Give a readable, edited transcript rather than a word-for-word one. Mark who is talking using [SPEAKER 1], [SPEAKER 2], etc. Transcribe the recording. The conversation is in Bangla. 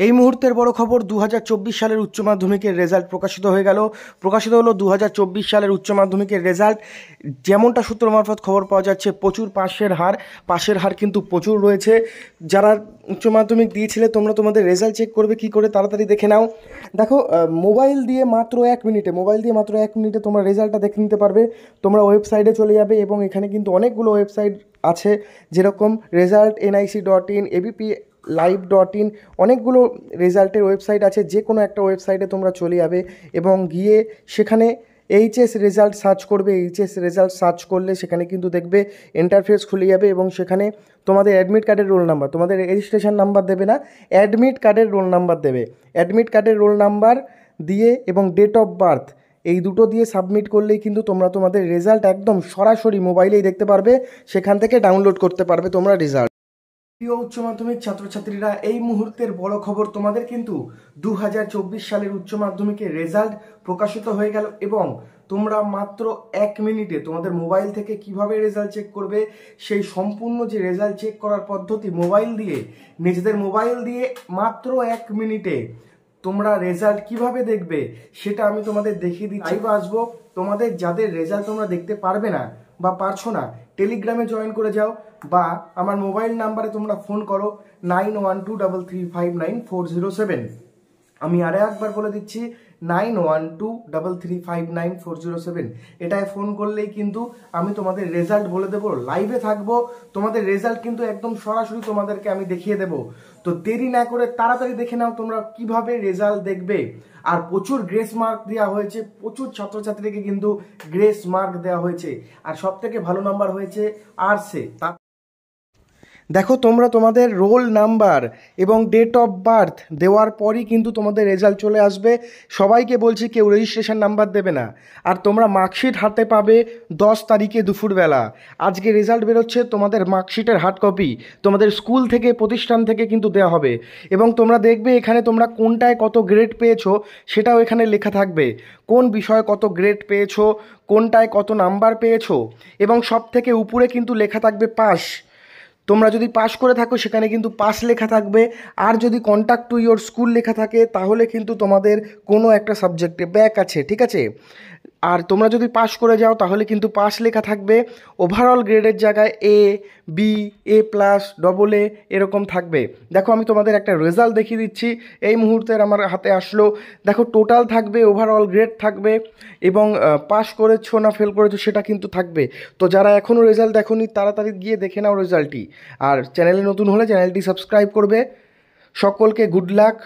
[SPEAKER 1] এই মুহূর্তের বড় খবর 2024 সালের উচ্চ মাধ্যমিকের রেজাল্ট প্রকাশিত হলো 2024 সালের উচ্চ মাধ্যমিকের রেজাল্ট। যেমনটা সূত্র মারফত খবর পাওয়া যাচ্ছে, প্রচুর পাশের হার কিন্তু প্রচুর রয়েছে। যারা উচ্চ মাধ্যমিক দিয়েছিলে তোমরা তোমাদের রেজাল্ট চেক করবে কি করে, তাড়াতাড়ি দেখে নাও। দেখো, মোবাইল দিয়ে মাত্র এক মিনিটে তোমরা রেজাল্টটা দেখে নিতে পারবে। তোমরা ওয়েবসাইটে চলে যাবে এবং এখানে কিন্তু অনেকগুলো ওয়েবসাইট আছে, যেরকম রেজাল্ট nic.in, abp live.in, অনেকগুলো রেজাল্টের ওয়েবসাইট আছে। যে কোনো একটা ওয়েবসাইটে তোমরা চলে যাবে এবং গিয়ে সেখানে এইচএস রেজাল্ট সার্চ করবে। এইচএস রেজাল্ট সার্চ করলে সেখানে কিন্তু দেখবে ইন্টারফেস খুলে যাবে এবং সেখানে তোমাদের অ্যাডমিট কার্ডের রোল নাম্বার, তোমাদের রেজিস্ট্রেশন নাম্বার দেবে না, অ্যাডমিট কার্ডের রোল নাম্বার দেবে। অ্যাডমিট কার্ডের রোল নাম্বার দিয়ে এবং ডেট অফ বার্থ, এই দুটো দিয়ে সাবমিট করলেই কিন্তু তোমরা তোমাদের রেজাল্ট একদম সরাসরি মোবাইলেই দেখতে পারবে। সেখান থেকে ডাউনলোড করতে পারবে তোমরা রেজাল্ট। প্রিয় উচ্চ মাধ্যমিক ছাত্রছাত্রীরা, এই মুহূর্তের বড় খবর, তোমাদের কিন্তু 2024 সালের উচ্চ মাধ্যমিকের রেজাল্ট প্রকাশিত হয়ে গেল এবং তোমরা মাত্র 1 মিনিটে তোমাদের মোবাইল থেকে কিভাবে রেজাল্ট চেক করবে, সেই সম্পূর্ণ যে রেজাল্ট চেক করার পদ্ধতি, নিজেদের মোবাইল দিয়ে মাত্র 1 মিনিটে তোমরা রেজাল্ট কিভাবে দেখবে সেটা আমি তোমাদের দেখিয়ে দিচ্ছি। আসবো তোমাদের যাদের রেজাল্ট তোমরা দেখতে পারবে না বা পারছো না, টেলিগ্রামে জয়েন করে যাও বা আমার মোবাইল নাম্বারে তোমরা ফোন করো 9123359407। আমি আরে একবার বলে দিচ্ছি, 9123359407। এটায় ফোন করলেই কিন্তু আমি তোমাদের রেজাল্ট বলে দেবো, লাইভে থাকবো। তোমাদের রেজাল্ট কিন্তু একদম সরাসরি তোমাদেরকে আমি দেখিয়ে দেবো। তো দেরি না করে তাড়াতাড়ি দেখে নাও তোমরা কিভাবে রেজাল্ট দেখবে। আর প্রচুর গ্রেস মার্ক দেওয়া হয়েছে, প্রচুর ছাত্রছাত্রীকে কিন্তু গ্রেস মার্ক দেওয়া হয়েছে। আর সব থেকে ভালো নাম্বার হয়েছে আর্টসে। দেখো, তোমরা তোমাদের রোল নাম্বার এবং ডেট অফ বার্থ দেওয়ার পরই কিন্তু তোমাদের রেজাল্ট চলে আসবে। সবাইকে বলছি, কেউ রেজিস্ট্রেশন নাম্বার দেবে না। আর তোমরা মার্কশিট হাতে পাবে 10 তারিখে দুপুরবেলা। আজকে রেজাল্ট বেরোচ্ছে, তোমাদের মার্কশিটের হার্ড কপি তোমাদের স্কুল থেকে, প্রতিষ্ঠান থেকে কিন্তু দেওয়া হবে। এবং তোমরা দেখবে এখানে তোমরা কোনটায় কত গ্রেড পেয়েছো সেটাও এখানে লেখা থাকবে। কোন বিষয়ে কত গ্রেড পেয়েছো, কোনটায় কত নাম্বার পেয়েছো, এবং সব থেকে উপরে কিন্তু লেখা থাকবে পাস। তোমরা যদি পাস করে থাকো সেখানে কিন্তু পাস লেখা থাকবে। আর যদি কন্ট্যাক্ট টু ইয়োর স্কুল লেখা থাকে তাহলে কিন্তু তোমাদের কোনো একটা সাবজেক্টে ব্যাক আছে, ঠিক আছে। আর তোমরা যদি পাস করে যাও তাহলে কিন্তু পাস লেখা থাকবে। ওভারঅল গ্রেডের জায়গায় A, B, A+, AA এরকম থাকবে। দেখো, আমি তোমাদের একটা রেজাল্ট দেখিয়ে দিচ্ছি, এই মুহূর্তের আমার হাতে আসলো। দেখো, টোটাল থাকবে, ওভারঅল গ্রেড থাকবে এবং পাস করেছো না ফেল করেছো সেটা কিন্তু থাকবে। তো যারা এখনও রেজাল্ট দেখোনি তাড়াতাড়ি গিয়ে দেখে নাও রেজাল্টটি। আর চ্যানেলে নতুন হলে চ্যানেলটি সাবস্ক্রাইব করবে। সকলকে গুড লাক।